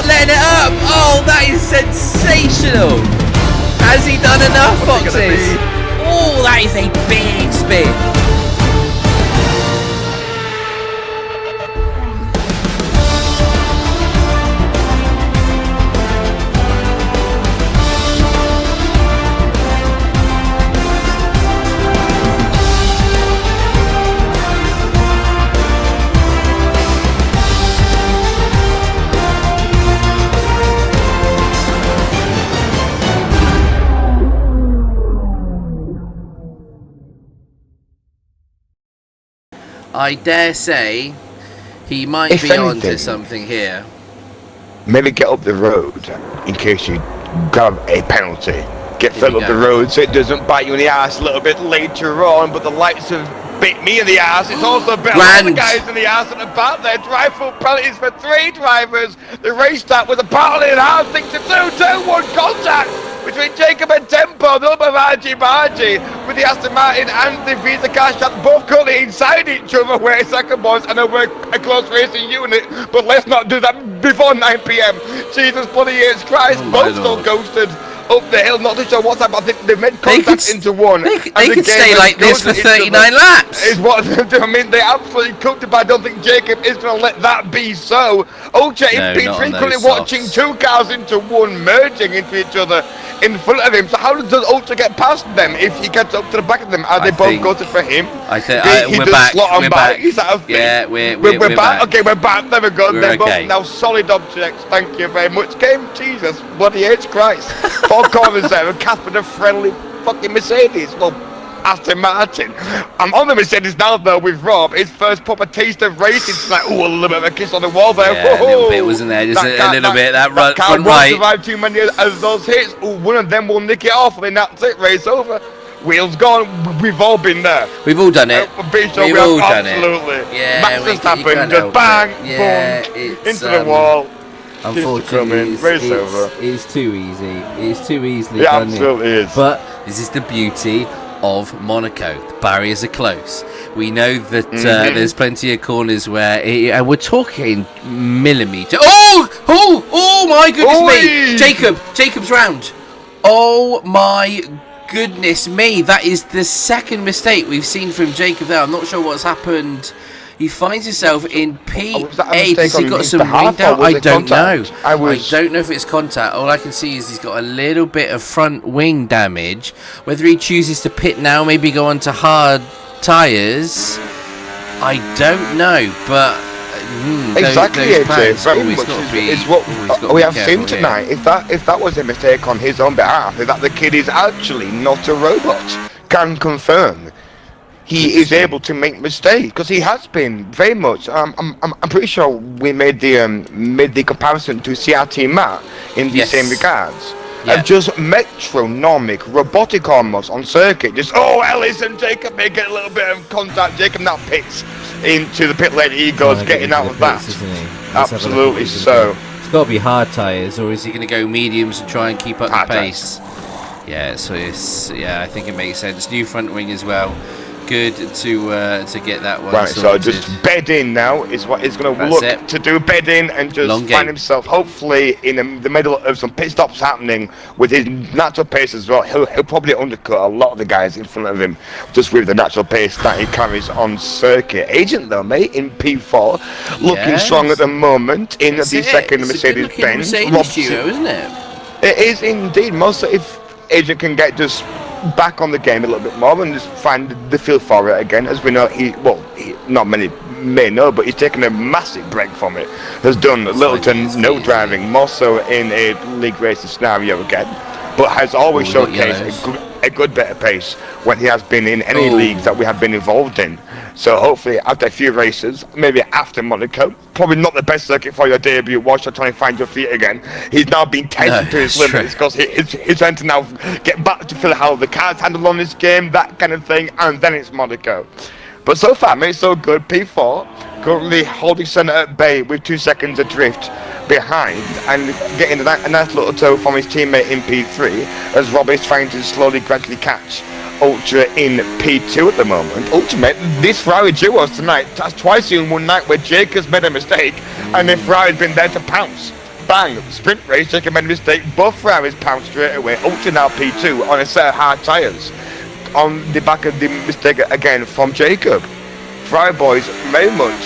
not letting it up. Oh, that is sensational. Has he done enough, Foxes? Oh, that is a big spin. I dare say he might be onto something here. Maybe get up the road in case you grab a penalty. Get further up the road so it doesn't bite you in the ass a little bit later on, but the lights have bit me in the ass. It's also bit all the guys in the ass at the back there. Drive-through penalties for 3 drivers. The race start with a penalty and a hard thing to do. 2-1 contact between Jacob and Tempo, the other Bargy, with the Aston Martin and the Visa Cash that both currently inside each other. Wait a second, boys. I know we're a close racing unit, but let's not do that before 9 p.m. Jesus bloody years Christ, both still ghosted up the hill. Not too sure what's happened. I think they've made contact into one. They could stay like this for 39 laps. Is what I mean. They absolutely cooked it, but I don't think Jacob is going to let that be so. Ultra in P3 currently watching 2 cars into one merging into each other in front of him. So how does Ultra get past them if he gets up to the back of them? Are they both ghosted for him? I think we're back. We're back. Is that a thing? Yeah, we're back. Okay, we're back. There we go. We're They're okay. both now solid objects. Thank you very much. Game Jesus, bloody H Christ. 4 corners there, and Casper the friendly fucking Mercedes. Well, Aston Martin. I'm on the Mercedes now though with Rob. His first proper taste of racing tonight. Ooh, a little bit of a kiss on the wall there. Yeah, a little bit, wasn't there? Just a little bit. That front right. Survive too many of those hits. Ooh, one of them will nick it off, and then that's it. Race over. Wheels gone. We've all been there. We've all done it. We've all done it. Absolutely. Yeah, Max Verstappen just bang, boom, into the wall. Unfortunately, it's too easy. It's too easily done. It absolutely is. But this is the beauty of Monaco. The barriers are close. We know that there's plenty of corners where and we're talking millimetre. Oh my goodness me! Jacob's round. Oh my goodness me! That is the second mistake we've seen from Jacob there. I'm not sure what's happened. He finds himself in P8. Has he got some wing down? I don't know. I don't know if it's contact. All I can see is he's got a little bit of front wing damage. Whether he chooses to pit now, maybe go on to hard tyres, I don't know. But exactly, it's what we have seen tonight. If that was a mistake on his own behalf, if that the kid is actually not a robot, can confirm. He is able to make mistakes because he has been very much. I'm pretty sure we made the comparison to CRT Matt in the same regards. Just metronomic, robotic almost on circuit. Just Ellis and Jacob may get a little bit of contact. Jacob now pits into the pit lane. He goes getting out of that. Absolutely so. It's got to be hard tyres, or is he going to go mediums and try and keep up the pace? Yeah, so I think it makes sense. New front wing as well. Good to get that one. Right, sorted. So just bed in now is what he's going to look to do. Bed in and just find himself hopefully in the middle of some pit stops happening with his natural pace as well. He'll probably undercut a lot of the guys in front of him just with the natural pace that he carries on circuit. Agent though, mate, in P4, looking strong at the moment in the second Mercedes-Benz. Isn't it? It is indeed. Most if Agent can get just back on the game a little bit more and just find the feel for it again. As we know, not many may know, but he's taken a massive break from it. Has done little to no driving, more so in a league racing scenario again, but has always showcased a good bit of pace when he has been in any leagues that we have been involved in. So hopefully after a few races, maybe after Monaco, probably not the best circuit for your debut. Watch you trying to find your feet again. He's now been tested to his limits because he's trying to now get back to feel how the cards handle on this game, that kind of thing, and then it's Monaco. But so far, mate, so good. P4 currently holding centre at bay with 2 seconds adrift behind and getting a nice little toe from his teammate in P3 as Rob is trying to gradually catch Ultra in P2 at the moment. Ultimate, this Ferrari duos tonight, that's twice in one night where Jake has made a mistake and then Ferrari's been there to pounce bang, sprint race, taking a mistake. Both Ferraris pounced straight away. Ultra now P2 on a set of hard tyres. On the back of the mistake again from Jacob. Ferrari boys very much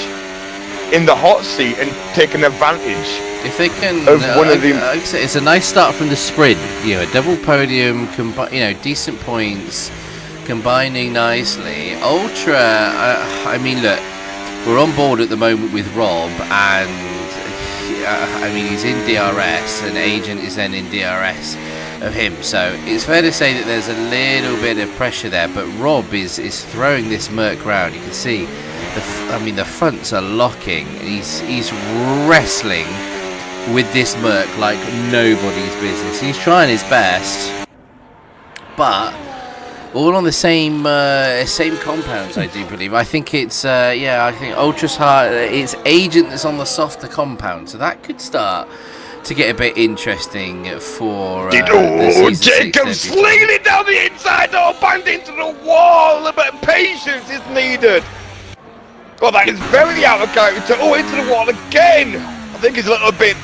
in the hot seat and taking advantage. If they can, of one of the, it's a nice start from the sprint. You know, a double podium, decent points, combining nicely. Ultra, I mean, look, we're on board at the moment with Rob, and I mean, he's in DRS, and Agent is then in DRS of him. So it's fair to say that there's a little bit of pressure there, but Rob is throwing this Merc round. You can see, the fronts are locking. He's wrestling with this Merc like nobody's business. He's trying his best, but all on the same compounds, I do believe. I think it's I think Ultra's hard. It's Agent that's on the softer compound, so that could start to get a bit interesting for Jacob slinging it down the inside, banged into the wall. A little bit of patience is needed. God, that is very out of character. Into the wall again. I think he's a little bit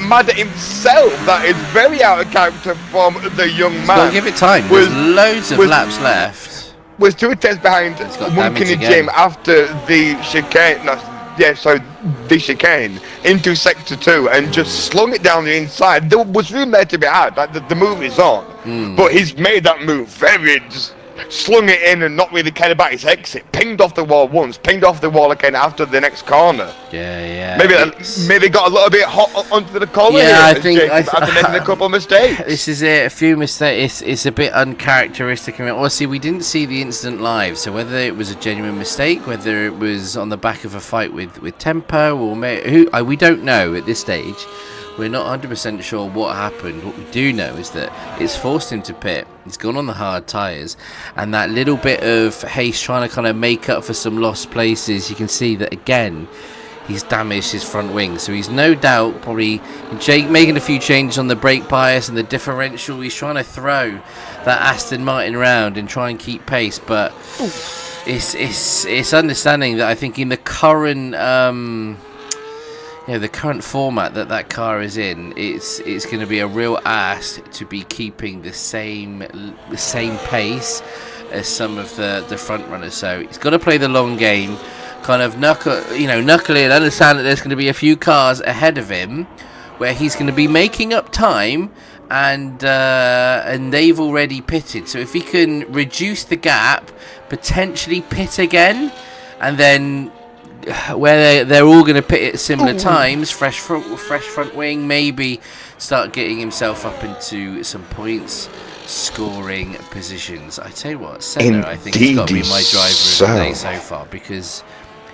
mad at himself. That is very out of character from the young man. Don't give it time. There's loads of laps left. Was 2 attempts behind Monkey Jim after the chicane. The chicane into sector 2 and just slung it down the inside. There was room there to be had. Like the move is on, but he's made that move very. Just slung it in and not really cared about his exit. Pinged off the wall once, pinged off the wall again after the next corner. Yeah. Maybe got a little bit hot onto the collar. Yeah, I think after making a couple of mistakes. This is it. A few mistakes. It's a bit uncharacteristic. I mean, obviously, we didn't see the incident live, so whether it was a genuine mistake, whether it was on the back of a fight with Tempo, or we don't know at this stage. We're not 100% sure what happened. What we do know is that it's forced him to pit. He's gone on the hard tyres, and that little bit of haste trying to kind of make up for some lost places. You can see that again, he's damaged his front wing. So he's no doubt probably making a few changes on the brake bias and the differential. He's trying to throw that Aston Martin round and try and keep pace, but it's understanding that I think in the current the current format that car is in, it's going to be a real ask to be keeping the same pace as some of the front runners. So he's got to play the long game, kind of knuckle and understand that there's going to be a few cars ahead of him where he's going to be making up time, and they've already pitted. So if he can reduce the gap, potentially pit again, and then where they're all going to pit at similar times, fresh front wing, maybe start getting himself up into some points scoring positions. I tell you what, Senna, I think he's got to be my driver of the day so far, because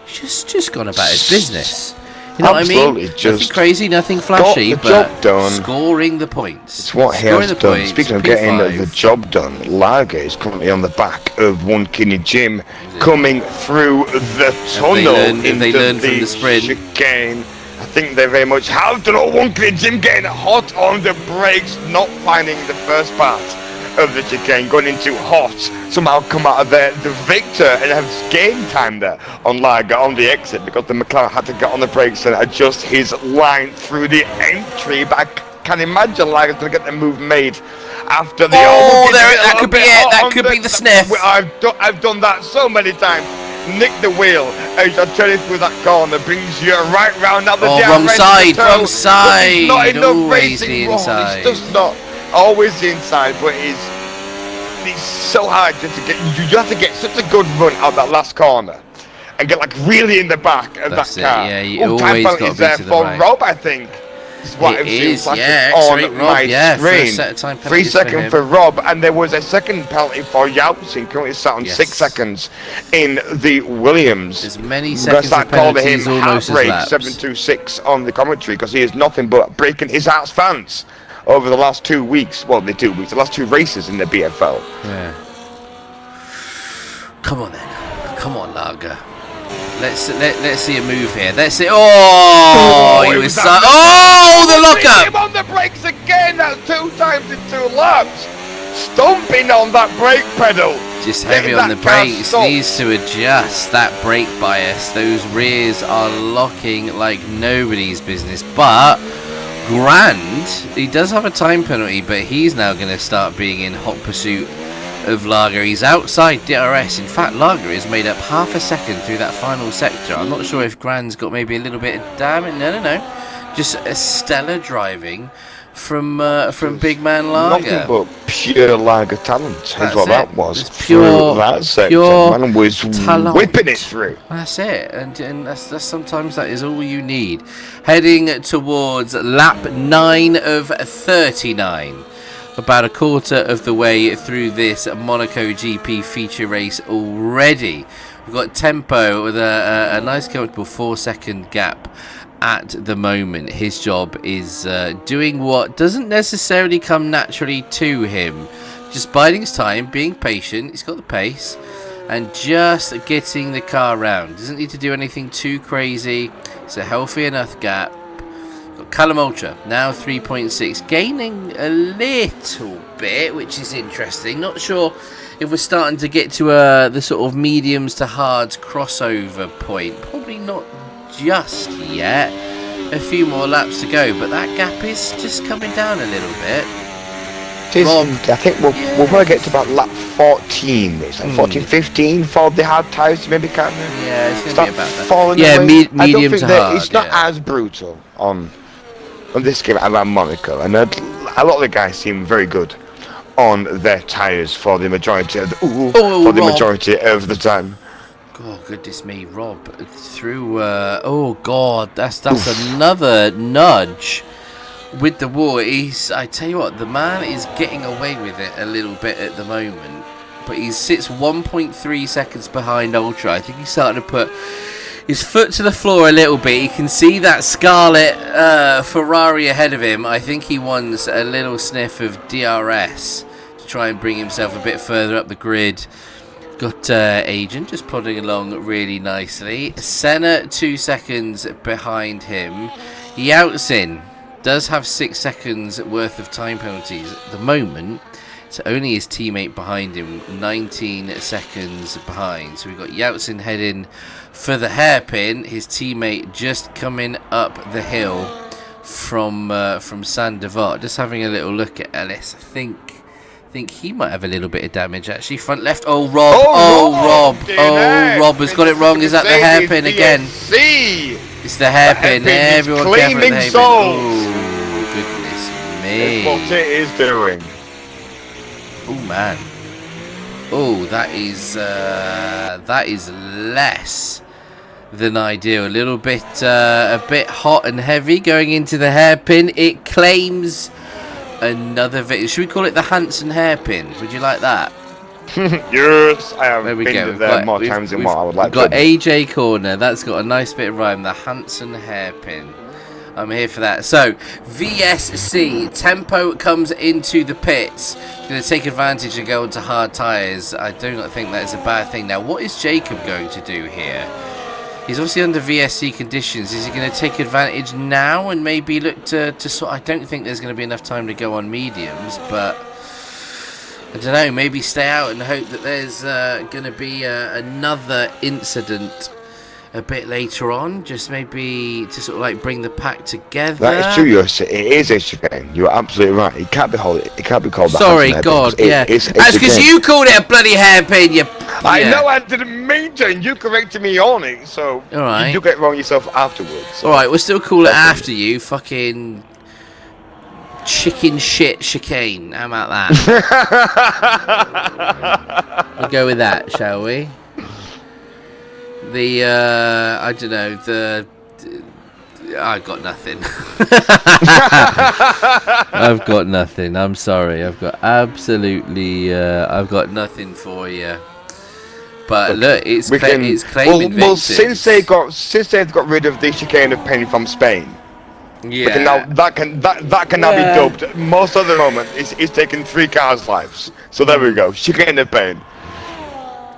he's just gone about his business. You know Absolutely, what I mean? Nothing crazy, nothing flashy, but scoring the points. It's what he has done. Speaking of getting the job done, Lager is currently on the back of One Kinney Jim, coming through the tunnel into the sprint chicane. I think they very much have done. One Kinney Jim getting hot on the brakes, not finding the first part of the chicane, going into hot, somehow come out of there the victor, and has gained time there on Lager on the exit, because the McLaren had to get on the brakes and adjust his line through the entry. But I can imagine Lager's going to get the move made after the that could be it. That could be the sniff. I've done that so many times. Nick the wheel as you're turning through that corner, brings you right round. Now the wrong side. Not enough Always racing. the inside. It's just not always the inside, but it's so hard just to get. You have to get such a good run out that last corner and get like really in the back of that car. Yeah, you always got to be there to the for right. Rob, I think. Is what it seems is, like on my screen. 3 seconds for Rob, and there was a second penalty for Yeltsin. Currently sat on 6 seconds in the Williams. There's many seconds of penalties, almost as laps. 726 on the commentary, because he is nothing but breaking his heart's fans over the last 2 weeks. Well, the last 2 races in the BFL. Yeah. Come on then, come on, Lager. Let's see a move here. Let's see. He was the lockup. Him on the brakes again. That's 2 times in 2 laps. Stomping on that brake pedal. Just heavy on the brakes. Needs to adjust that brake bias. Those rears are locking like nobody's business. But Grand, he does have a time penalty, but he's now going to start being in hot pursuit of Lager. He's outside DRS. In fact, Lager is made up half a second through that final sector. I'm not sure if Grand's got maybe a little bit of damage. No. Just a stellar driving from big man Lager. Nothing but pure Lager talent is what that was. It's pure man was talent. whipping it through. That's it, and that's sometimes that is all you need. Heading towards lap 9 of 39. About a quarter of the way through this Monaco GP feature race already. We've got Tempo with a nice comfortable 4-second gap at the moment. His job is doing what doesn't necessarily come naturally to him. Just biding his time, being patient. He's got the pace and just getting the car round. Doesn't need to do anything too crazy. It's a healthy enough gap. Got Callum Ultra now 3.6, gaining a little bit, which is interesting. Not sure if we're starting to get to the sort of mediums to hards crossover point. Probably not just yet. A few more laps to go, but that gap is just coming down a little bit. I think we'll probably get to about lap 14. It's like 14, 15 for the hard tyres, maybe, can't we? Yeah, it's going to be about that. Yeah, medium to hard. It's not as brutal on this game around Monaco, and a lot of the guys seem very good on their tyres for the majority of majority of the time. Oh goodness me, Rob through. Oh God, that's another nudge with the wall. I tell you what, the man is getting away with it a little bit at the moment, but he sits 1.3 seconds behind Ultra. I think he's starting to put his foot to the floor a little bit. You can see that scarlet Ferrari ahead of him. I think he wants a little sniff of DRS to try and bring himself a bit further up the grid. Got Agent just plodding along really nicely. Senna 2 seconds behind him. Yeltsin does have 6 seconds worth of time penalties at the moment. It's only his teammate behind him, 19 seconds behind. So we've got Yeltsin heading for the hairpin. His teammate just coming up the hill from Saint-Devote. Just having a little look at Ellis. I think he might have a little bit of damage actually. Front left. Oh, Rob. Rob has got it wrong. Is that the hairpin again? It's the hairpin. Everyone careful at the hairpin. Oh, goodness me. That's what it is doing. Oh, man. Oh, that is less than ideal. A little bit a bit hot and heavy going into the hairpin. It claims another victory. Should we call it the Hansen hairpin? Would you like that? Yes, I have been there more times than what I would like to. We've got AJ Corner. That's got a nice bit of rhyme. The Hansen hairpin. I'm here for that. So, VSC. Tempo comes into the pits. Going to take advantage and go onto hard tyres. I do not think that is a bad thing. Now, what is Jacob going to do here? He's obviously under VSC conditions. Is he going to take advantage now and maybe look to sort? I don't think there's going to be enough time to go on mediums, but I don't know. Maybe stay out and hope that there's going to be another incident a bit later on. Just maybe to sort of like bring the pack together. That is true. It is a chicane. You're absolutely right. It can't be called. It can't be called. Sorry, God. Yeah, that's because you called it a bloody hairpin. I know I didn't mean to, and you corrected me on it, so all right. You do get it wrong yourself afterwards. So. All right, we'll still call it after you, fucking chicken shit chicane. How about that? We'll go with that, shall we? I don't know, I've got nothing. I've got nothing. I'm sorry. I've got nothing for you. But look, it's claiming well, since they've got rid of the chicane of pain from Spain, yeah, that can now be dubbed. Most of the moment, it's taken 3 cars' lives. So there we go, chicane of pain.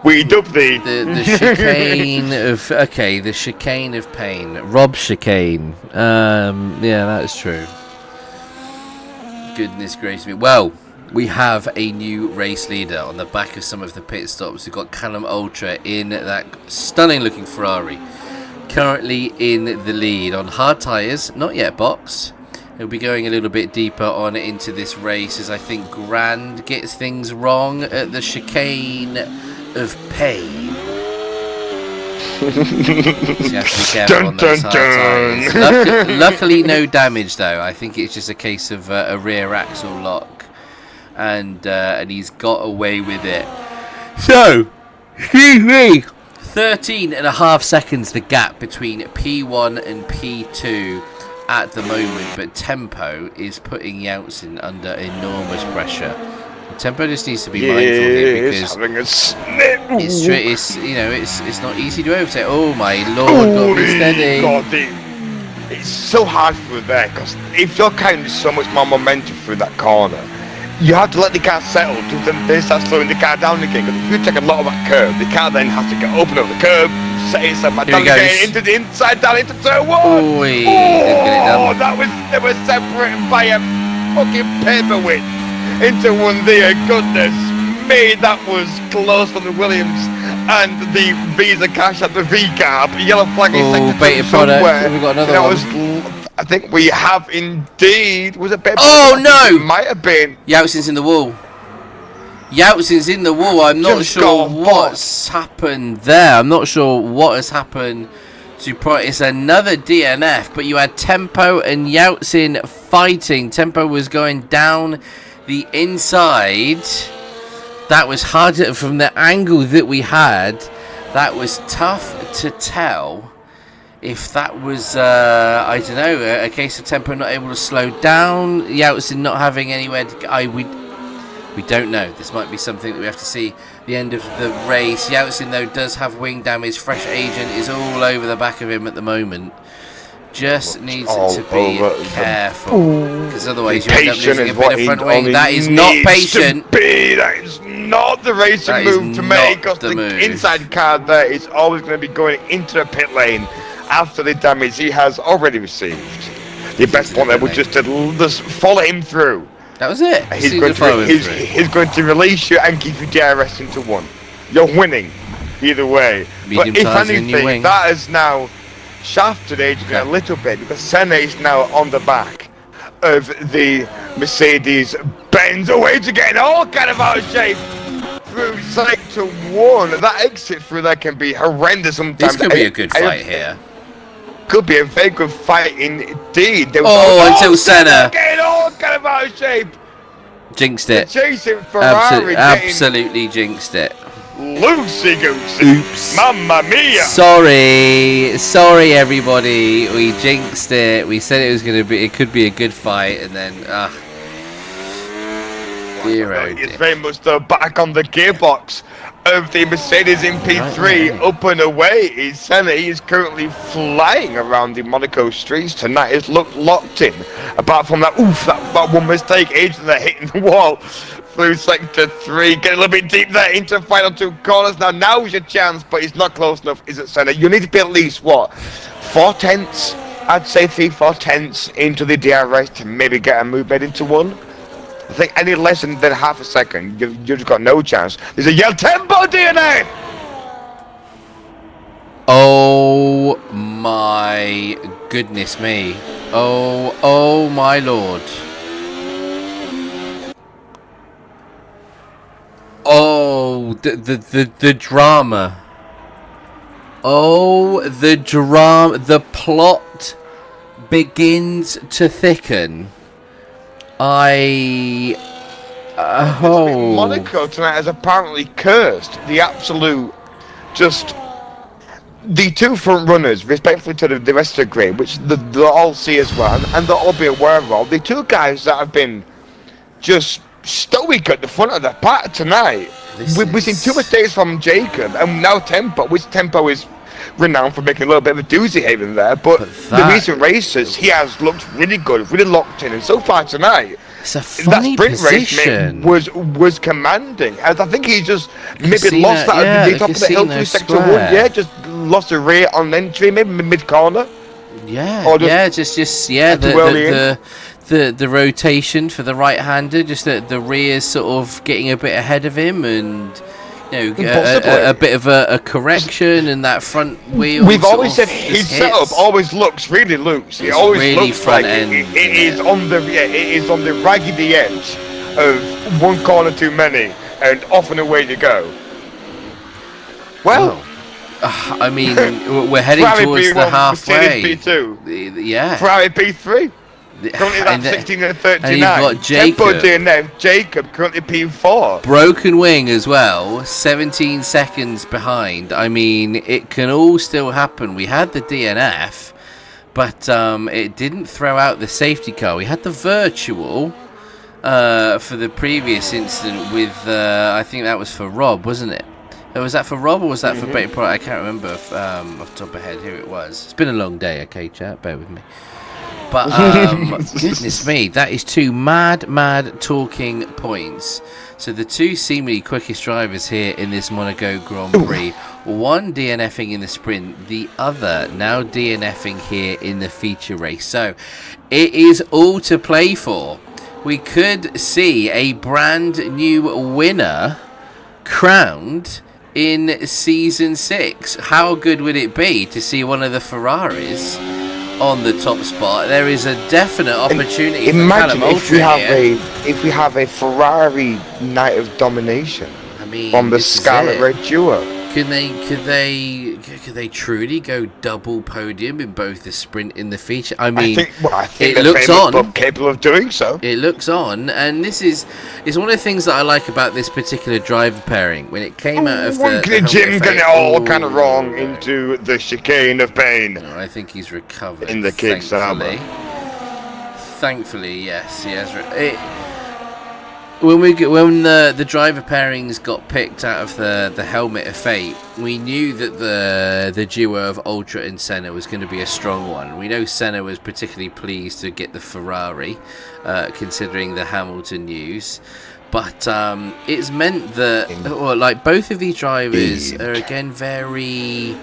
We dub the chicane of the chicane of pain. Rob chicane. Yeah, that's true. Goodness gracious me. Well, we have a new race leader on the back of some of the pit stops. We've got Callum Ultra in that stunning looking Ferrari, currently in the lead on hard tyres, not yet boxed. He'll be going a little bit deeper on into this race, as I think Grand gets things wrong at the chicane of pain. So you have to be careful on those hard tyres. Luckily, no damage though. I think it's just a case of a rear axle lock, and he's got away with it. So, excuse me, 13.5 seconds the gap between P1 and P2 at the moment, but Tempo is putting Yeltsin under enormous pressure. Tempo just needs to be mindful here, because having a snip. It's not easy to overtake. Oh my lord, got to be steady. It's so hard through there, because if you're carrying so much more momentum through that corner, you have to let the car settle to then start slowing the car down again. Because if you take a lot of that curve, the car then has to get open over the curve, set itself back down again into the inside, down into turn one. Didn't get it done. They were separated by a fucking paperweight into one there. Goodness me, that was close for the Williams and the Visa Cash at the V car. Yellow flag is baited product. We've got another one. I think we have indeed. Was it? Oh no! It might have been. Yeltsin's in the wall. Yeltsin's in the wall. I'm not sure what's happened there. I'm not sure what has happened to It's another DNF, but you had Tempo and Yeltsin fighting. Tempo was going down the inside. That was hard from the angle that we had. That was tough to tell. If that was, I don't know, a case of Tempo not able to slow down, Yeltsin not having anywhere to we don't know. This might be something that we have to see the end of the race. Yeltsin, though, does have wing damage. Fresh Agent is all over the back of him at the moment. Just needs to be careful, because otherwise you end up losing a bit of front wing. That is not patient. That is not the racing move to make, because the inside car there is always going to be going into the pit lane after the damage he has already received. The best one there was just to follow him through. That was it. He's going to release you and keep your DRS into one. You're winning either way. But if anything, that has now shafted Adrian a little bit, because Senna is now on the back of the Mercedes Benz. Away to get all kind of out of shape through sector one. That exit through there can be horrendous sometimes. This could be a good fight here. Could be a very good fight indeed. Until Senna getting all kind of out of shape. Jinxed it. Chasing Ferrari. Absolutely jinxed it. Loosey goosey. Oops. Mamma mia. Sorry everybody. We jinxed it. We said it was going to be. It could be a good fight, and then dear oh dear. It's very much the back on the gearbox of the Mercedes in P3, up and away. Senna is currently flying around the Monaco streets tonight. It's locked in. Apart from that, that one mistake, Adrian there hitting the wall through sector 3. Get a little bit deep there into the final 2 corners. Now's your chance, but it's not close enough, is it, Senna? You need to be at least, 4 tenths? I'd say 3-4 tenths into the DRS to maybe get a move made into one. I think any less than half a second, you've just got no chance. There's a yell Tempo DNA! Oh my goodness me. Oh my lord. Oh, the drama. Oh, the drama. The plot begins to thicken. Monaco tonight has apparently cursed the absolute, just the 2 front runners, respectfully to the rest of the grid, which they'll all see as well, and they'll all be aware of. The 2 guys that have been just stoic at the front of the pack tonight. We've seen 2 mistakes from Jacob, and now Tempo, which Tempo is renowned for making a little bit of a doozy haven there, but the recent races he has looked really good, really locked in, and so far tonight it's a funny that sprint position. Race was commanding. I think he just maybe lost that at the top of the hill through sector 1. Just lost a rear on entry, maybe mid corner. The rotation for the right-hander, just the rear sort of getting a bit ahead of him, and a bit of a correction, and that front wheel. We've always said his setup always looks really loose. It always really looks like it is on the raggedy edge of one corner too many, and off and away you go. Well, I mean, we're heading towards the halfway. P2. Yeah. Ferrari P3. Currently that's 16 and 39. And you've got Jacob currently P4. Broken wing as well, 17 seconds behind. I mean, it can all still happen. We had the DNF, but it didn't throw out the safety car. We had the virtual for the previous incident with, I think that was for Rob, wasn't it? Was that for Rob or was that for Beta Pro? I can't remember off the top of my head who it was. It's been a long day, okay, chat, bear with me. But, goodness me, that is two mad talking points. So the two seemingly quickest drivers here in this Monaco Grand Prix, one DNFing in the sprint, the other now DNFing here in the feature race. So it is all to play for. We could see a brand new winner crowned in Season 6. How good would it be to see one of the Ferraris on the top spot? There is a definite opportunity. Imagine if we have a Ferrari night of domination. I mean, from the Scarlet Red duo. Could they truly go double podium in both the sprint and the feature? I mean, I think it looks on. Capable of doing so. It looks on, and this is one of the things that I like about this particular driver pairing. When it came out of Jim got it all kind of wrong into the chicane of pain. I think he's recovered in the Kickstarter. Thankfully, yes, he has. When the driver pairings got picked out of the helmet of fate, we knew that the duo of Ultra and Senna was going to be a strong one. We know Senna was particularly pleased to get the Ferrari, considering the Hamilton news. But it's meant that both of these drivers are again very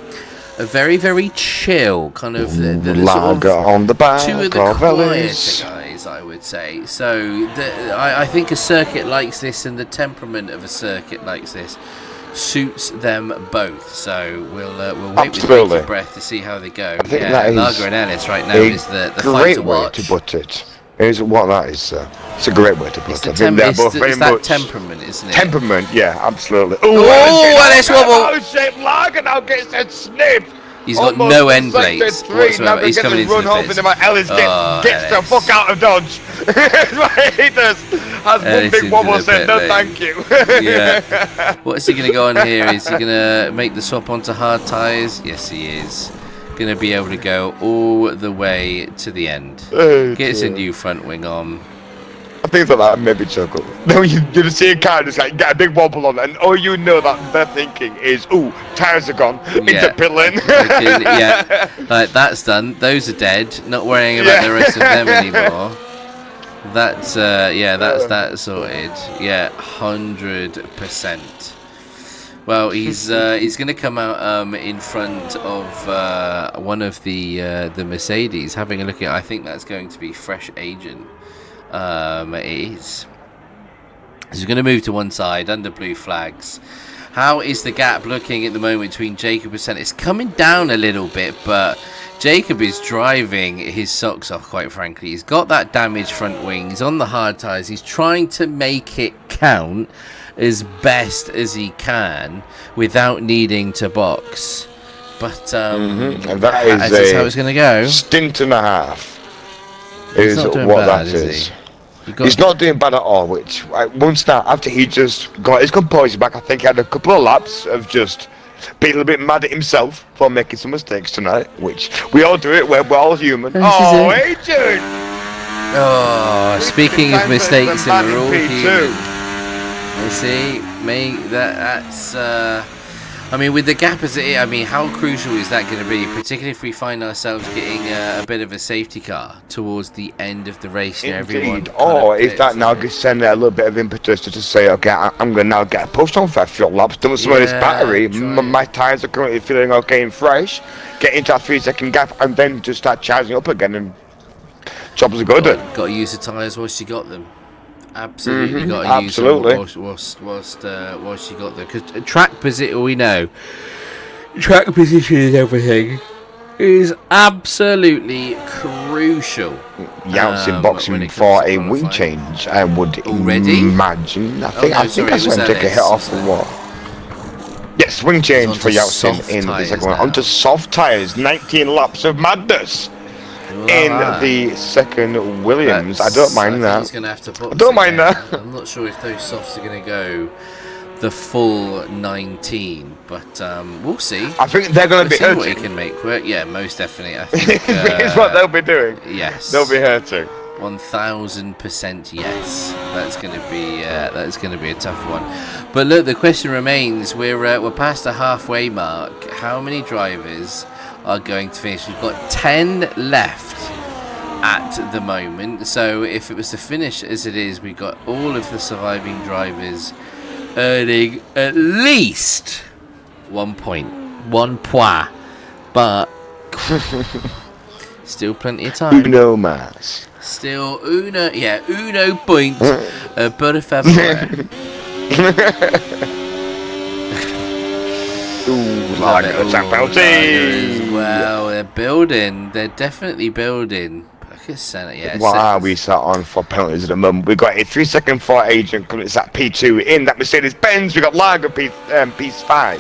chill, kind of the sort of on the back, two of the quieter guys, I would say. So I think a circuit like this and the temperament of a circuit like this suits them both. So we'll wait with bated breath to see how they go. I think that Lager and Ellis right now is the fight to watch. Great way to put it. Is what that is, sir. It's a great way to put it. It's that temperament, isn't it? Temperament, yeah, absolutely. Ellis wobble! O-shaped Lager now gets a sniff. He's got no end plates whatsoever. He's coming into the pits. Ellis gets the fuck out of Dodge. He does. Has one big wobble said, no thank you. Yeah. What is he going to go on here? Is he going to make the swap onto hard tyres? Yes, he is. Going to be able to go all the way to the end. Gets a new front wing on. I think that made me chuckle. No, you just see a car just like get a big wobble on it, and all you know that they're thinking is, "Ooh, tires are gone into pit lane." Yeah, like that's done. Those are dead. Not worrying about the rest of them anymore. That's that's sorted. Yeah, 100%. Well, he's going to come out in front of one of the Mercedes. Having a look at, I think that's going to be Fresh Agent. It is. He's going to move to one side under blue flags. How is the gap looking at the moment between Jacob and Senna? It's coming down a little bit, but Jacob is driving his socks off, quite frankly. He's got that damaged front wing. He's on the hard tyres. He's trying to make it count as best as he can without needing to box. But and that is how it's going to go. Stint and a half is what that is. He's not doing bad at all, which once that after he just got his composure back, I think he had a couple of laps of just being a little bit mad at himself for making some mistakes tonight, which we all do it, we're all human. Oh, Adrian! Oh, speaking of mistakes, we're all human. You see, that's I mean, with the gap as it is, I mean, how crucial is that going to be, particularly if we find ourselves getting a bit of a safety car towards the end of the race? Indeed. Or is that now sending a little bit of impetus to just say, okay, I'm going to now get a push on for a few laps, don't smell this battery, my tyres are currently feeling okay and fresh, get into that 3-second gap, and then just start charging up again, and jobs are good. Got to use the tyres whilst you got them. Absolutely got to absolutely. use them whilst you got them. Because track position, we know, track position is everything. Is absolutely crucial. Yeltsin boxing for a wing change, I would imagine. I think I saw him take a hit off the wall. Yes, wing change for Yeltsin in the second one. Onto soft tyres, 19 laps of madness in the second Williams. I don't mind that. He's gonna have to box I don't mind that. I'm not sure if those softs are going to go the full 19, but we'll see. I think they're going to be hurting. What he can make work. Yeah, most definitely. I think it's what they'll be doing. Yes, they'll be hurting. 1000% yes. That's going to be a tough one. But look, the question remains: we're past the halfway mark. How many drivers are going to finish? We've got 10 left at the moment. So if it was to finish as it is, we've got all of the surviving drivers earning at least 1 point, 1 point, but still plenty of time. Uno mas. Still uno point per favore. Lager penalty. Well, they're building. They're definitely building. Look at Senna. Yeah. What are we sat on for penalties at the moment? We've got a 3-second for Agent. It's at P2 in that Mercedes-Benz. We've got Lager P5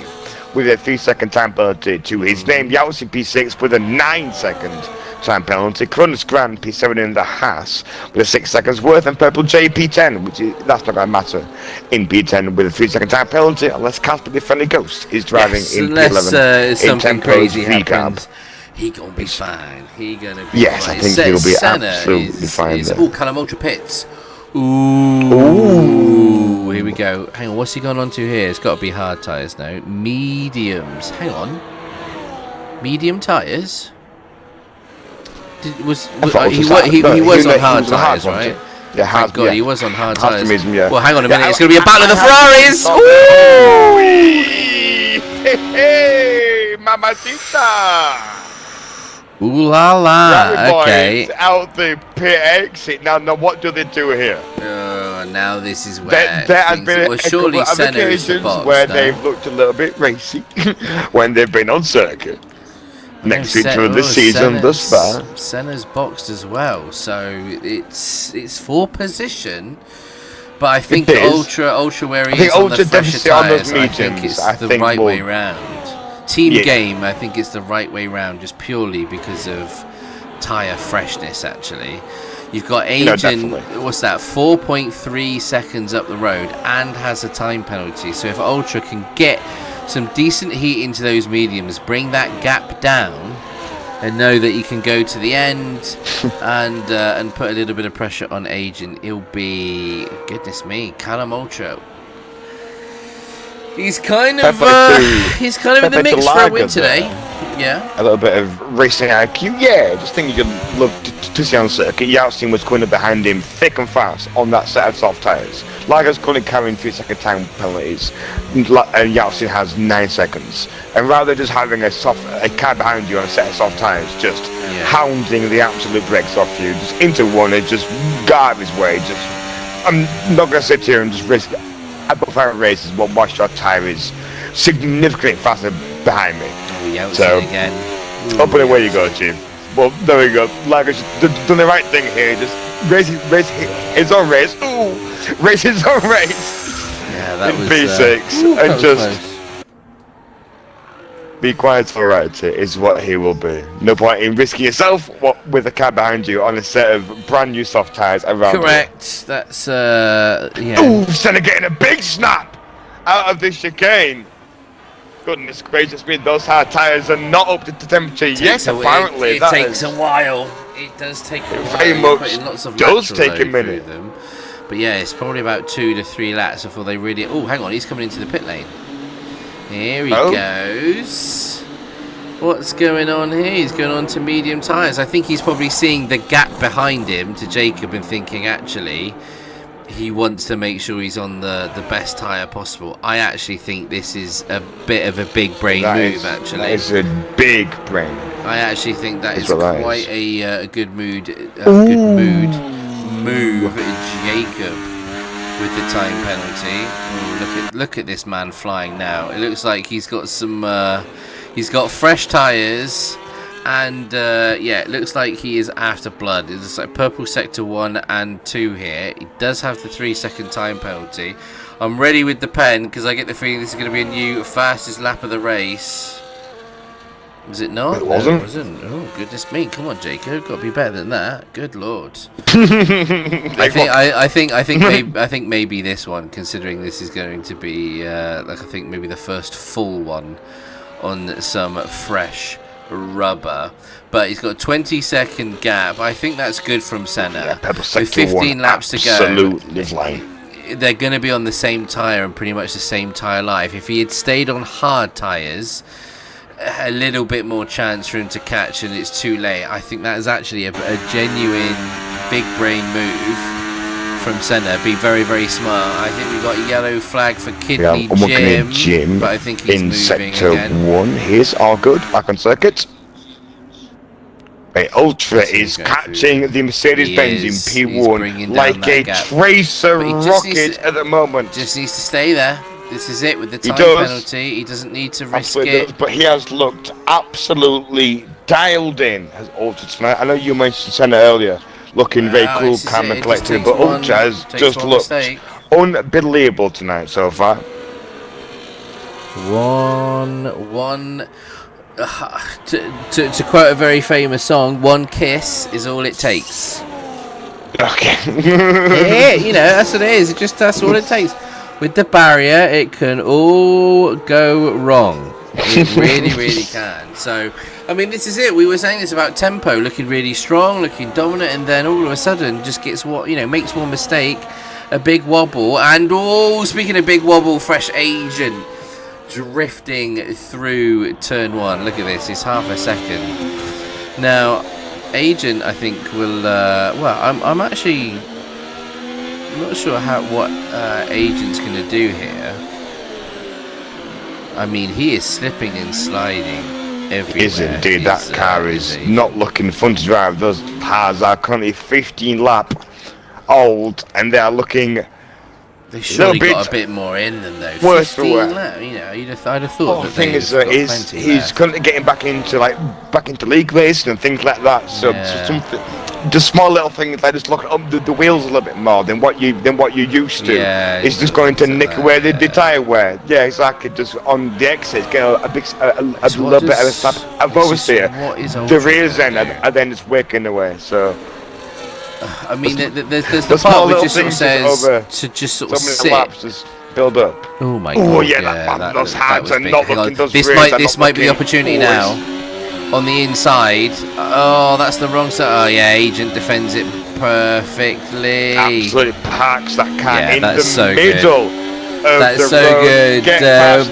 with a 3-second time penalty to his name. Yeltsin P6 with a 9-second time penalty. Kronos Grand P7 in the Haas with a 6 seconds worth, and Purple J P10, that's not going to matter in P10 with a 3-second time penalty unless Casper the Friendly Ghost is driving in P11 something crazy happens. He gonna be fine. He gonna be yes, fine. I think he'll be absolutely fine. Oh, Callum Ultra Pits. Ooh, here we go. Hang on, what's he gone on to here? It's got to be hard tyres now. Mediums. Hang on. Medium tyres. He was on hard tyres, right? Yeah, hard. God, he was on hard tyres. Yeah. Well, hang on a minute. It's going to be a battle of the Ferraris. Ooh! Hey, mamacita! Ooh la la. Okay. Out the pit exit. Now, what do they do here? Now this is where there has been a couple of Senna occasions where they've looked a little bit racy when they've been on circuit. Next feature of the season thus far. Senna's boxed as well, so it's for position. But I think Ultra where he is on the fresher tyres, I think it's the right way round. Team game, I think it's the right way round, just purely because of tyre freshness. Actually, you've got Agent. What's that? 4.3 seconds up the road and has a time penalty. So if Ultra can get some decent heat into those mediums, bring that gap down, and know that he can go to the end and put a little bit of pressure on Agent, he'll be, goodness me, Callum Ultra. He's kind of in the mix for a win today. Yeah. A little bit of racing IQ. Yeah, just think you'd love to see on circuit. Yeltsin was coming up behind him thick and fast on that set of soft tyres. Lager's currently carrying 3-second time penalties, and Yeltsin has 9 seconds. And rather than just having a car behind you on a set of soft tyres, just hounding the absolute brakes off you, just into one and just get out of his way. I'm not going to sit here and just risk above our races, but watch your tyre is significantly faster behind me. So again. Up and away you go, Chief. Well, there we go. Lager's done the right thing here. Just race his own race. Ooh, race his own race. Yeah, that in was P6 and just be quiet for right is what he will be. No point in risking yourself with a car behind you on a set of brand new soft tyres around. Correct. You. That's Ooh, Senna getting a big snap out of this chicane. Goodness gracious me, those hard tyres are not up to temperature yet, apparently. It takes a while. It does take a while. Very much does take a minute. But yeah, it's probably about 2 to 3 laps before they really... Oh, hang on, he's coming into the pit lane. Here he goes. What's going on here? He's going on to medium tyres. I think he's probably seeing the gap behind him to Jacob and thinking, actually, he wants to make sure he's on the best tyre possible. I actually think this is a bit of a big brain move, actually. That is a big brain. I actually think that is quite a good move, Jacob. with the time penalty. Ooh, look at this man flying now. It looks like he's got some he's got fresh tyres, and yeah, it looks like he is after blood. It's like purple sector 1 and 2 here. He does have the 3-second time penalty. I'm ready with the pen because I get the feeling this is going to be a new fastest lap of the race. Was it not? It wasn't. No, it wasn't. Oh, goodness me. Come on, Jacob. Got to be better than that. Good Lord. I think maybe this one, considering this is going to be like, I think maybe the first full one on some fresh rubber. But he's got a 20-second gap. I think that's good from Senna. Yeah, with 15 laps to go. Absolutely flying. They're going to be on the same tyre and pretty much the same tyre life. If he had stayed on hard tyres, a little bit more chance for him to catch, and it's too late. I think that is actually a genuine big brain move from Senna. Be very, very smart. I think we've got a yellow flag for Kidney Jim, but I think he's in moving sector again. 1. Here's all good. Back on circuit. Ultra is catching the Mercedes-Benz in P1 like a tracer rocket at the moment. Just needs to stay there. This is it with the time penalty. He doesn't need to risk it. But he has looked absolutely dialed in as Ultra tonight. I know you mentioned Senna earlier, looking very cool, calm and collected, but Ultra has just looked unbelievable tonight so far. One. To quote a very famous song, one kiss is all it takes. Okay. Yeah, you know, that's what it is. That's all it takes. With the barrier, it can all go wrong. It really, really can. So, I mean, this is it. We were saying this about tempo, looking really strong, looking dominant, and then all of a sudden just gets makes one mistake, a big wobble, and speaking of big wobble, fresh agent drifting through turn 1. Look at this. It's half a second. Now, agent, I think will. I'm actually not sure what agent's going to do here. I mean, he is slipping and sliding everywhere. Is indeed. That car is not looking fun to drive. Those cars are currently 15 lap old, and they are looking. They've surely got a bit more in them, though. Worse for wear. I'd have thought. The thing is, he's currently getting back into league racing and things like that. So, something, just small little things like just looking up the wheels a little bit more than what you used to. Yeah, it's just going to nick away the tyre wear. Yeah, exactly. Just on the exit, get a little bit of a slap of oversteer. The rear's end, and then it's waking away. So. I mean, there's the part which just sort of says to just sort of sit. Laps just build up. Oh my god! Those hands are not looking. This might be the opportunity now. On the inside. Oh, that's the wrong side. Oh yeah, agent defends it perfectly. Absolutely parks that car in the middle. That's so good.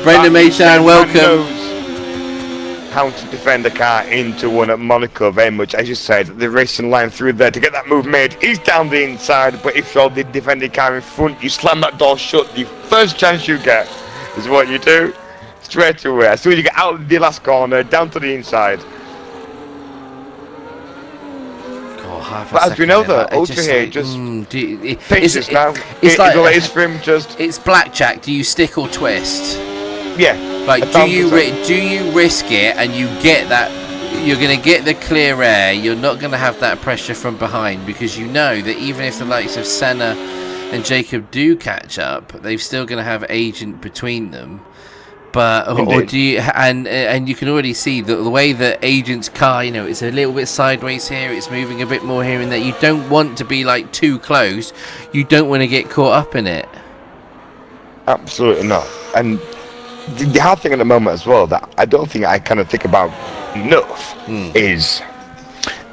Brendan Maychan, welcome. How to defend the car into one at Monaco very much. As you said, the racing line through there to get that move made is down the inside, but if you're the defending car in front, you slam that door shut. The first chance you get is what you do straight away. As soon as you get out of the last corner, down to the inside. But as we know, though, Ultra here paces now. It's like the latest for him. It's blackjack. Do you stick or twist? Yeah. Like, do you risk it and you get that? You're going to get the clear air. You're not going to have that pressure from behind, because you know that even if the likes of Senna and Jacob do catch up, they're still going to have agent between them. But or do you? And you can already see the way that agent's car, it's a little bit sideways here. It's moving a bit more here and there. You don't want to be like too close. You don't want to get caught up in it. Absolutely not. And the hard thing at the moment as well that I don't think I kind of think about enough is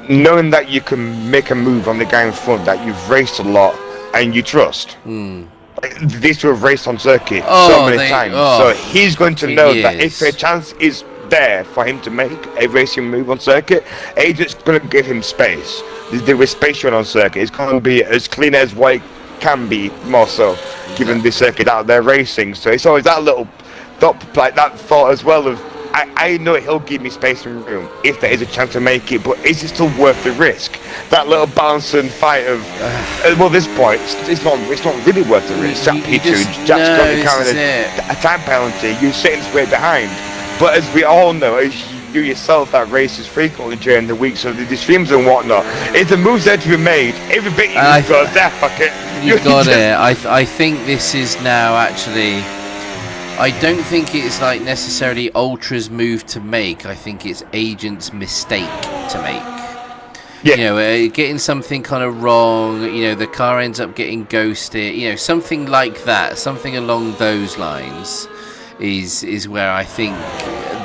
knowing that you can make a move on the guy in front that you've raced a lot and you trust. These two have raced on circuit so many times, so he's going to know that if a chance is there for him to make a racing move on circuit, agent's going to give him space. There is space on circuit. It's going to be as clean as what it can be, more so, given the circuit out there racing. So it's always that little thought as well of I know he'll give me space and room if there is a chance to make it, but is it still worth the risk? That little balance and fight of, well, this point, it's not really worth the risk. Jack P2, Jack's currently carrying a time penalty, you're sitting way behind. But as we all know, as you yourself that races frequently during the weeks of the streams and whatnot, if the move's there to be made, every bit you goes there, fuck it. You got it. I think this is now actually, I don't think it's like necessarily Ultra's move to make. I think it's Agent's mistake to make. Yeah. You know, getting something kind of wrong, you know, the car ends up getting ghosted, you know, something like that, something along those lines is where I think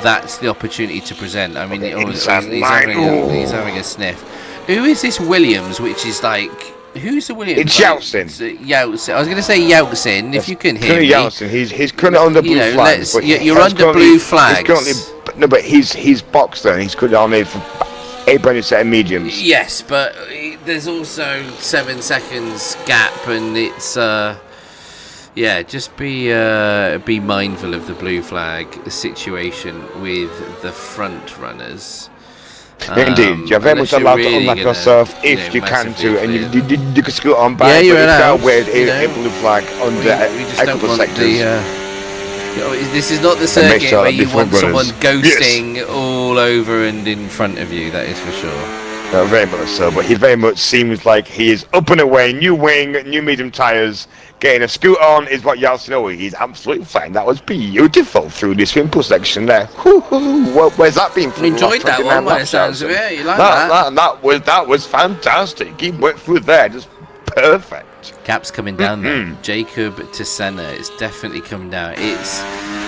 that's the opportunity to present. I mean, he's having a sniff. Who is this Williams, which is like, who's the Williams? It's Yeltsin. Yeltsin. I was going to say Yeltsin, if you can hear me. Yeltsin. He's currently on the blue flag. You're under blue flags. But he's boxed there, and he's currently on it for a brand new set of mediums. Yes, but there's also 7 seconds gap, and it's just be mindful of the blue flag situation with the front runners. Indeed, you're very much allowed to unlock yourself if you can to, and you can scoot on back. Yeah, you're allowed. With a blue flag under a couple of sectors. This is not the circuit where you want someone ghosting all over and in front of you. That is for sure. No, very much so. But he very much seems like he is up and away. New wing, new medium tyres. Getting a scoot on is what Yeltsin. Oh, he's absolutely fine. That was beautiful through this wimple section there. Where's that been? I enjoyed that one. By the sounds of it, you like that? That was fantastic. He went through there, just perfect. Gap's coming down there. Jacob to Senna. It's definitely coming down.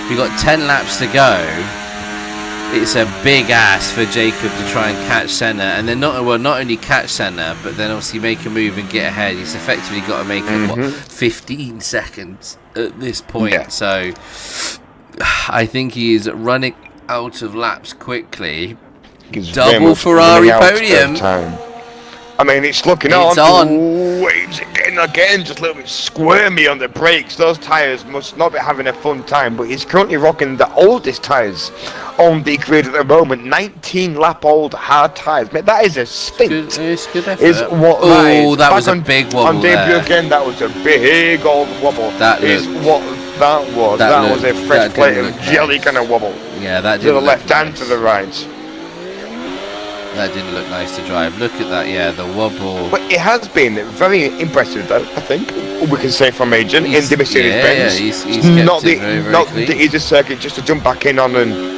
We've got 10 laps to go. It's a big ask for Jacob to try and catch Senna, and then not only catch Senna, but then obviously make a move and get ahead. He's effectively got to make it 15 seconds at this point. Yeah. So I think he is running out of laps quickly. Double Ferrari podium. I mean, it's looking on. It's again, just a little bit squirmy on the brakes. Those tyres must not be having a fun time, but he's currently rocking the oldest tyres on the grid at the moment. 19 lap old hard tyres. Mate, that is a stint. It's good effort. That was a big wobble. On debut again, that was a big old wobble. That was a fresh plate of jelly kind of wobble. Yeah, that did. To the left and to the right. That didn't look nice to drive. Look at that, the wobble. But it has been very impressive, though, I think. We can say from Agent in the Mercedes-Benz. He's not the easiest circuit just to jump back in on and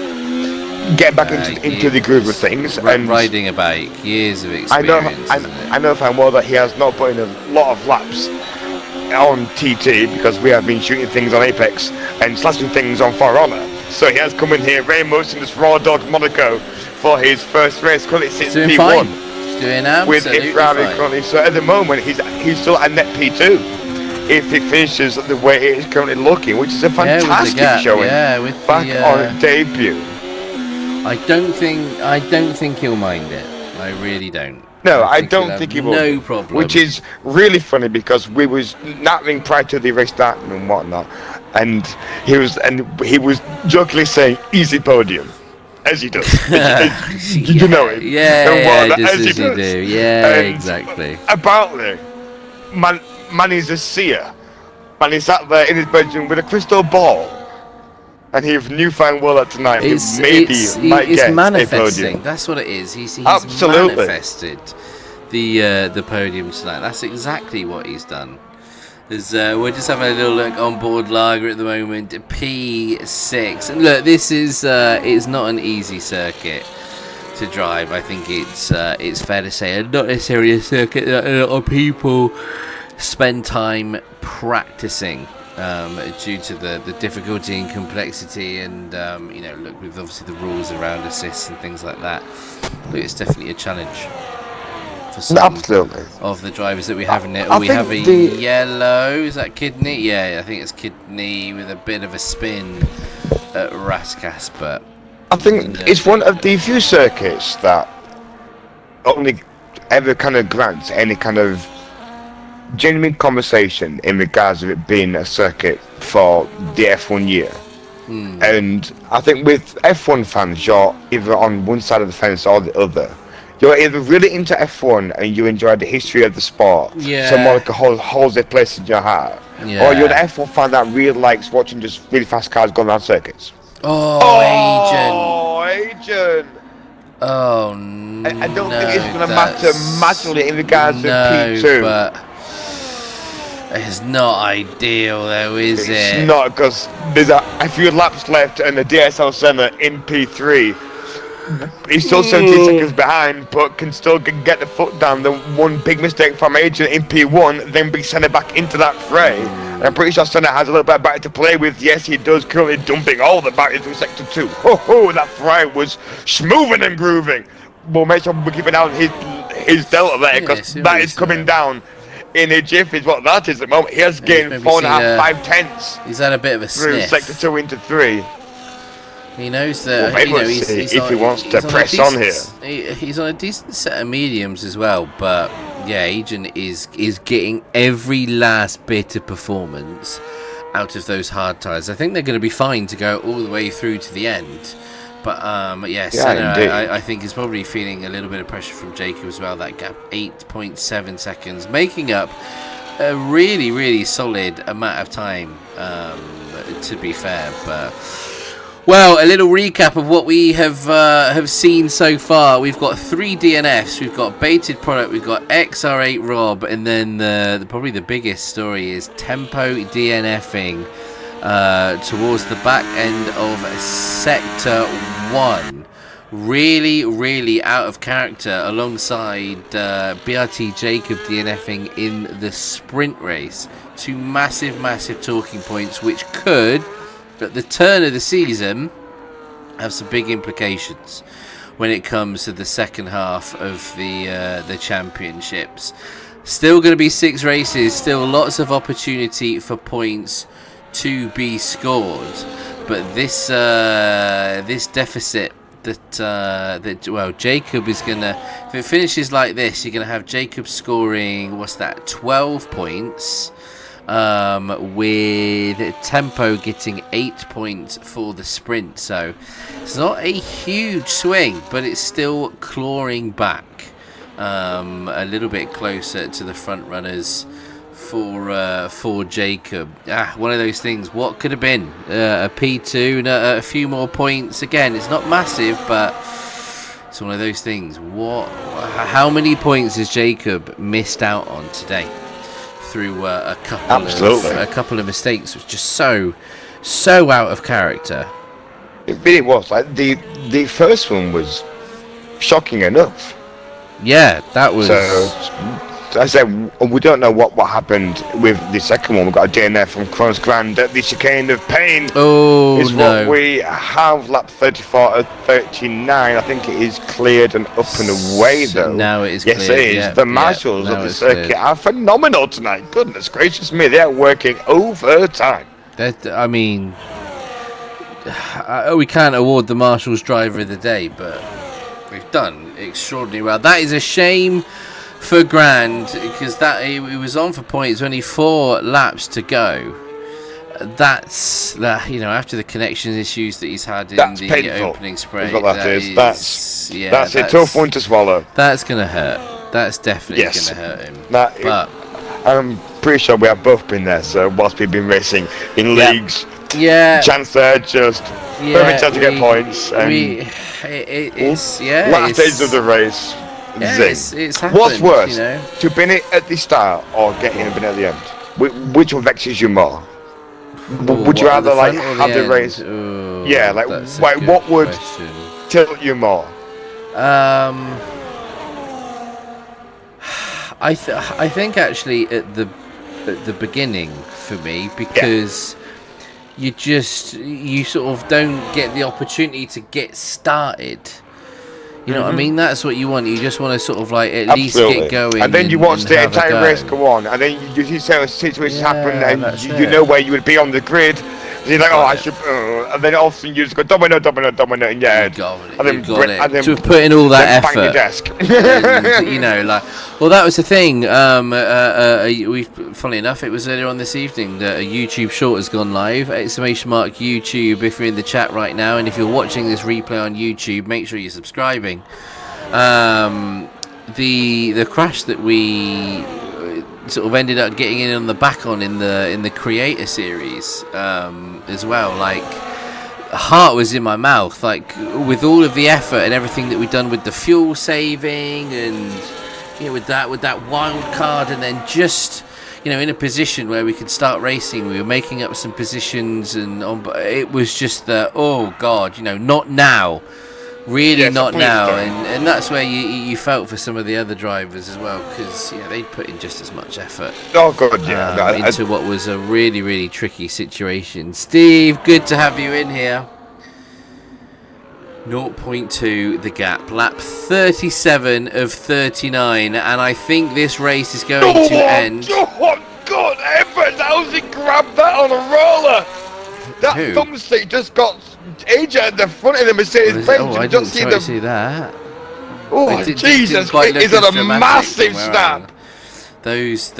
get back into the groove of things. And riding a bike, years of experience. I know fine well that he has not put in a lot of laps on TT because we have been shooting things on Apex and slashing things on For Honor. So he has come in here very much in this raw dog Monaco for his first race. Currently sits P1 doing with a Ferrari currently. So at the moment he's still at net P2 if it finishes the way it is currently looking, which is a fantastic showing. On debut. I don't think he'll mind it. I really don't. No, I don't think he will. No problem. Which is really funny because we was nattering prior to the race starting and whatnot, and he was jokingly saying easy podium, as he does. You know it. As you do. Yeah, and exactly. Apparently, man is a seer. Man, he sat there in his bedroom with a crystal ball. And he knew fine well that tonight it's manifesting. That's what it is. He's manifested the podium tonight. That's exactly what he's done. We're just having a little look on board lager at the moment. P6. And look, this is it's not an easy circuit to drive. I think it's fair to say not necessarily a circuit that a lot of people spend time practicing. Due to the difficulty and complexity and look with obviously the rules around assists and things like that. Look, it's definitely a challenge for some of the drivers that we have in it. We have a yellow, is that Kidney? Yeah, I think it's Kidney with a bit of a spin at Raskas, but I think it's one of the few circuits that only ever kind of grants any kind of genuine conversation in regards of it being a circuit for the F1 year. And I think with F1 fans, you're either on one side of the fence or the other. You're either really into F1 and you enjoy the history of the sport, so Monaco holds a place in your heart, or you're the F1 fan that really likes watching just really fast cars going around circuits. Agent! Oh, no. I don't think it's going to matter massively in regards to P2. But it's not ideal, though, is it? It's not, because there's a few laps left and the DSL Senna in P3. He's still 17 seconds behind, but can still get the foot down. The one big mistake from Agent in P1, then be Senna back into that fray. And I'm pretty sure Senna has a little bit of battery to play with. Yes, he does, currently dumping all the battery through Sector 2. That fray was smoothing and grooving. We'll make sure we keep an eye on his delta there, because that is coming down in a jiff, is what that is at the moment. He has gained 4.5, 5 tenths. He's had a bit of a sniff. Through Sector 2 into 3. He knows that, he's if he wants to press on here. He's on a decent set of mediums as well, but yeah, Agent is getting every last bit of performance out of those hard tyres. I think they're going to be fine to go all the way through to the end. But Senna, I think is probably feeling a little bit of pressure from Jacob as well. That gap, 8.7 seconds, making up a really, really solid amount of time, to be fair. But well, a little recap of what we have seen so far. We've got 3 DNFs. We've got baited product. We've got XR8 Rob, and then probably the biggest story is Tempo DNFing towards the back end of Sector 1. Really, really out of character, alongside BRT Jacob DNFing in the sprint race. 2 massive, massive talking points, which could, at the turn of the season, have some big implications when it comes to the second half of the championships. Still going to be 6 races, still lots of opportunity for points to be scored, but this deficit that Jacob is gonna, if it finishes like this, you're gonna have Jacob scoring 12 points, with Tempo getting 8 points for the sprint. So it's not a huge swing, but it's still clawing back a little bit closer to the front runners for Jacob. One of those things. What could have been a P2 and a few more points. Again, it's not massive, but it's one of those things. How many points has Jacob missed out on today through a couple of mistakes? Which was just so out of character. It really was. Like the first one was shocking enough. Yeah, that was. So, I said, we don't know what happened with the second one. We've got a DNF from Kronos Grand at the chicane of pain. Is what we have. Lap 34 at 39. I think it is cleared and up and away, though. Now it is cleared. Yes, it is. Yeah, the marshals of the circuit are phenomenal tonight. Goodness gracious me, they're working overtime. I mean, we can't award the marshals driver of the day, but we've done extraordinarily well. That is a shame for Grand, because he was on for points, only 4 laps to go. That's after the connection issues that he's had in the painful. Opening spray. That's a tough one to swallow. That's gonna hurt. That's definitely gonna hurt him. But I'm pretty sure we have both been there. So whilst we've been racing in leagues, chance there, just perfect time to get points. And last days of the race. Yeah, it's happened. What's worse, to bin it at the start or get in and bin it at the end? Which one vexes you more? Would you rather have the race? Ooh, what would tilt you more? I think actually at the beginning for me, because you sort of don't get the opportunity to get started. You know what I mean? That's what you want. You just want to sort of at least get going. And then you watch the entire race go on. And then you see certain situations happen, and you know where you would be on the grid. He's like, I should, and then all of a sudden you just go domino in your head. And then to put in all that effort. Bang your desk. And, you know, like, well, that was the thing. Funnily enough, it was earlier on this evening that a YouTube short has gone live. ! YouTube if you're in the chat right now, and if you're watching this replay on YouTube, make sure you're subscribing. The crash that we sort of ended up getting in on the back on in the creator series as well, like heart was in my mouth, like with all of the effort and everything that we'd done with the fuel saving and with that wild card, and then just in a position where we could start racing, we were making up some positions, and it was just oh god, not now. Really not now, and that's where you felt for some of the other drivers as well, because they'd put in just as much effort. Oh god, into what was a really, really tricky situation. Steve, good to have you in here. 0.2 the gap, lap 37 of 39, and I think this race is going to end. Oh god, Evans, how's he grabbed that on a roller? That thumbstick just got AJ at the front of the Mercedes-Benz. Oh, I didn't see that. Oh, Jesus, he's on a massive snap. Those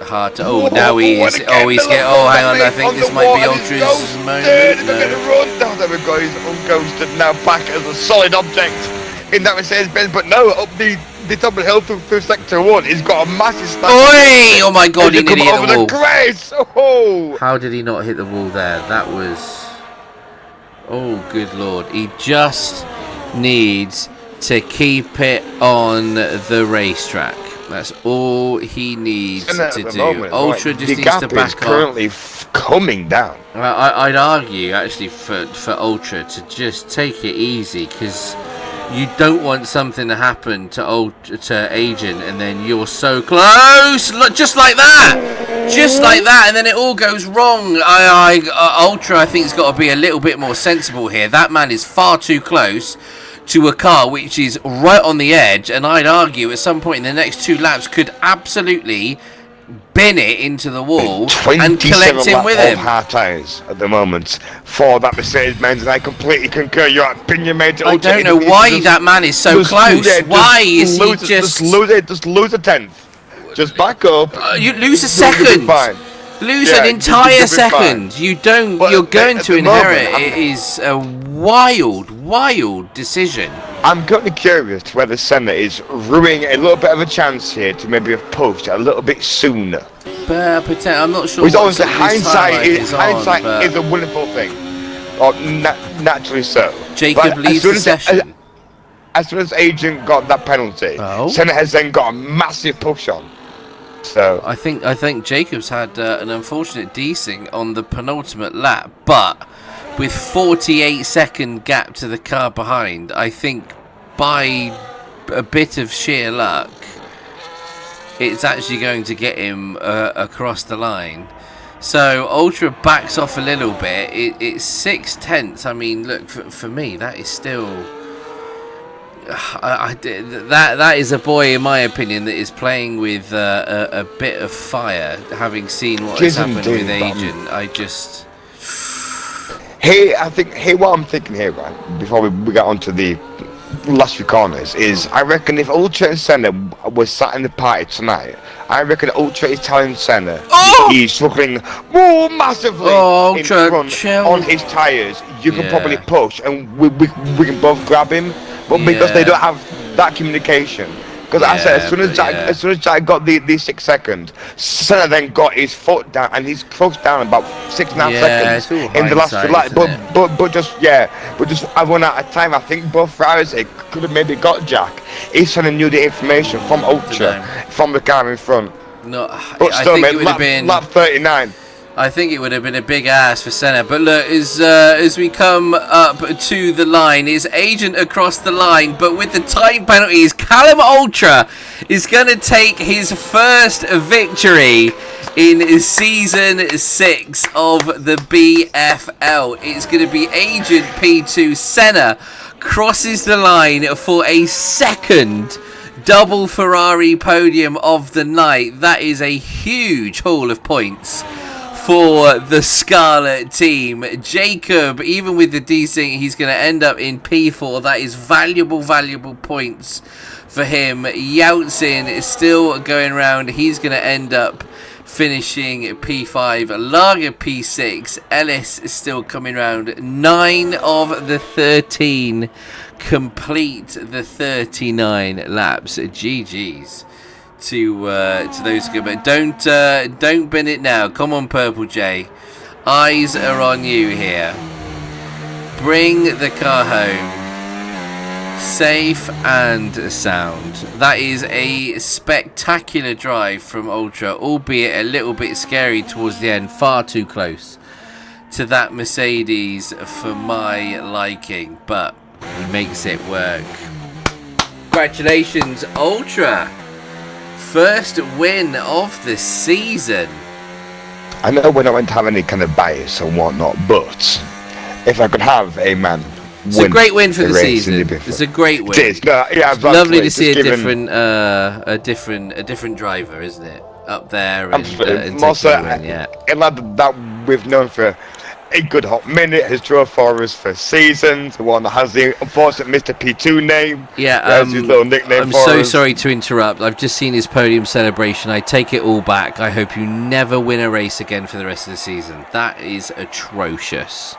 hard to... Oh, now he's getting... Oh, hang on, I think this might be Ultra's moment. There we go, he's unghosted now, back as a solid object in that Mercedes-Benz. But no, up the top of the hill through sector 1, he's got a massive snap. Oi! Oh my god, he nearly hit the wall. Grace. Oh. How did he not hit the wall there? That was... Oh, good lord. He just needs to keep it on the racetrack. That's all he needs to do. Ultra just needs to back up. Currently coming down. I'd argue, actually, for Ultra to just take it easy, because you don't want something to happen to Agent, and then you're so close, just like that, and then it all goes wrong. Ultra, I think, has got to be a little bit more sensible here. That man is far too close to a car which is right on the edge, and I'd argue at some point in the next 2 laps could absolutely bin it into the wall and collect him with him. Hard tyres at the moment for that Mercedes-Benz, and I completely concur. Your opinion, mate. I don't know why that man is so close. Why is he just lose it? Just lose a tenth. Just back up. You lose a second. Lose an entire second. You don't. You're going to inherit. It is a wild decision. I'm kind of curious whether Senna is ruining a little bit of a chance here to maybe have pushed a little bit sooner. But I'm not sure. Obviously, hindsight is a wonderful thing, or naturally so. Jacob leaves the session. As soon as Agent got that penalty, Senna has then got a massive push on. So I think Jacobs had an unfortunate desync on the penultimate lap, but with 48-second gap to the car behind, I think by a bit of sheer luck, it's actually going to get him across the line. So Ultra backs off a little bit. It's 6/10. I mean, look, for me, that is still... that is a boy, in my opinion, that is playing with a bit of fire, having seen what has happened with Agent. I just... What I'm thinking here, right, before we get on to the last few corners, is I reckon if Ultra and Senna was sat in the party tonight, I reckon Ultra is telling Senna he's struggling massively in front on his tyres. You can probably push, and we can both grab him. But because they don't have that communication, because I said as soon as Jack got the 6 seconds, Senna then got his foot down, and he's close down about 6.5 seconds in the last few laps. But just I run out of time. I think both Ferraris could have maybe got Jack. If Senna knew the information from Ultra, from the car in front. No, but still, I think it would have been lap 39. I think it would have been a big ass for Senna. But look, as we come up to the line, is Agent across the line, but with the time penalties, Callum Ultra is going to take his first victory in Season 6 of the BFL. It's going to be Agent P2. Senna crosses the line for a second double Ferrari podium of the night. That is a huge haul of points for the Scarlet team. Jacob, even with the desync, he's going to end up in P4. That is valuable points for him. Yeltsin is still going around. He's going to end up finishing P5. Lager P6. Ellis is still coming round. 9 of the 13 complete the 39 laps. GG's to those good, but don't bin it now. Come on, Purple J, eyes are on you here. Bring the car home safe and sound. That is a spectacular drive from Ultra, albeit a little bit scary towards the end, far too close to that Mercedes for my liking, but he makes it work. Congratulations, Ultra. First win of the season. I know we're not meant to have any kind of bias or whatnot, but if I could have a man it's a great win for the season. It's a great win. It is. No, yeah, it's lovely to see a different driver, isn't it? Up there and also, yeah. A lad that we've known for a good hot minute, has drove for us for seasons. The one that has the unfortunate Mr. P2 name. Yeah, his little nickname. I'm so sorry to interrupt. I've just seen his podium celebration. I take it all back. I hope you never win a race again for the rest of the season. That is atrocious.